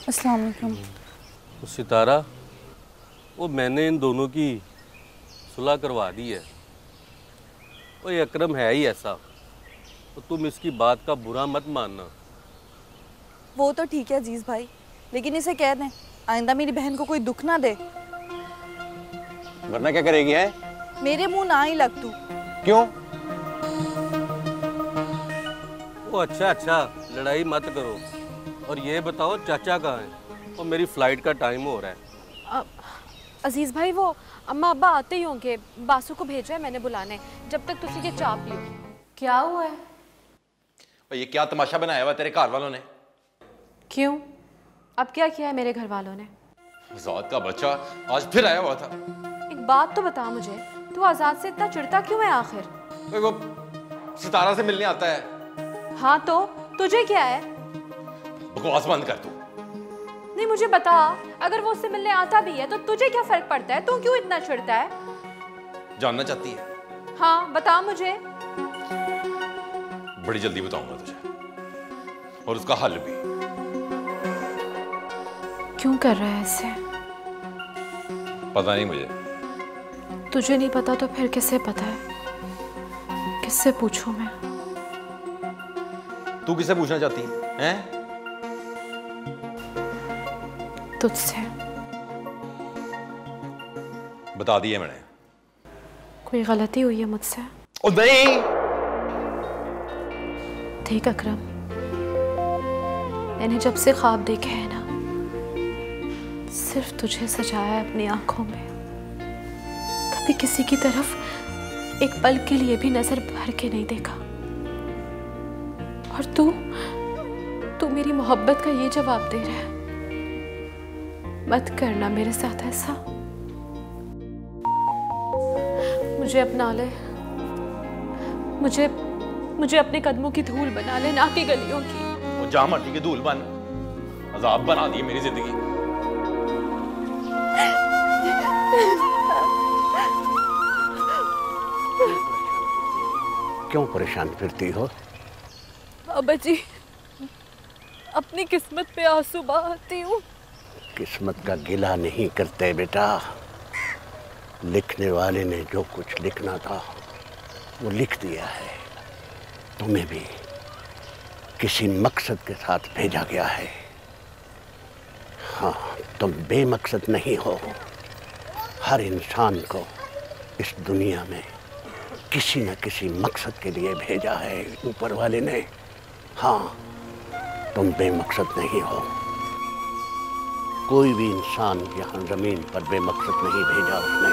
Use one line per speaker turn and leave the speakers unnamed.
अस्सलाम वालेकुम।
तो सितारा, वो मैंने इन दोनों की सुलह करवा दी है। वो ये अकरम है ही ऐसा, तो तुम इसकी बात का बुरा मत मानना।
वो तो ठीक है अजीज भाई, लेकिन इसे कह दें आइंदा मेरी बहन को कोई दुख ना दे।
वरना क्या करेगी है?
मेरे मुंह ना ही लग तू।
क्यों?
वो अच्छा, लड़ाई मत करो। और ये बताओ चाचा कहाँ हैं? और मेरी फ्लाइट का टाइम हो रहा है।
अजीज भाई, वो अम्मा अब्बा आते ही होंगे। बासु को भेजा है मैंने बुलाने, जब तक तुसी के चाप लियो। क्या हुआ है?
और ये क्या तमाशा बनाया हुआ तेरे घर वालों ने?
क्यों? अब क्या किया है मेरे घर वालों ने?
आजाद का बच्चा आज फिर आया हुआ था।
एक बात तो बता मुझे, तू आजाद से इतना चिढ़ता क्यों है आखिर?
वो सितारा से मिलने आता है।
हाँ तो तुझे क्या है?
बकवास बंद कर तू।
नहीं मुझे बता, अगर वो उससे मिलने आता भी है तो तुझे क्या फर्क पड़ता है? तू क्यों इतना चिढ़ता है?
जानना चाहती है?
हाँ बता मुझे।
बड़ी जल्दी बताऊंगा तुझे, और उसका हल भी।
क्यों कर रहा है ऐसे?
पता नहीं मुझे।
तुझे नहीं पता तो फिर किसे पता है? किससे पूछूं मैं?
तू किसे पूछना चाहती है?
तुझसे।
बता दिए मैंने।
कोई गलती हुई है मुझसे?
ओ नहीं।
देख अकरम, मैंने जब से ख्वाब देखे हैं ना, सिर्फ तुझे सजाया है अपनी आंखों में। कभी किसी की तरफ एक पल के लिए भी नजर भर के नहीं देखा। और तू मेरी मोहब्बत का ये जवाब दे रहा है? मत करना मेरे साथ ऐसा। मुझे अपना ले, मुझे अपने कदमों की धूल बना ले, ना कि गलियों की।
वो जा मर्जी की धूल बन। अजाब बना दी मेरी जिंदगी।
क्यों परेशान फिरती हो?
बाबा जी, अपनी किस्मत पे आंसू बहाती हूँ।
किस्मत का गिला नहीं करते बेटा। लिखने वाले ने जो कुछ लिखना था वो लिख दिया है। तुम्हें भी किसी मकसद के साथ भेजा गया है। हाँ, तुम बेमकसद नहीं हो। हर इंसान को इस दुनिया में किसी न किसी मकसद के लिए भेजा है ऊपर वाले ने। हाँ, तुम बेमकसद नहीं हो। कोई भी इंसान यहाँ जमीन पर बेमकसद नहीं भेजा उसने।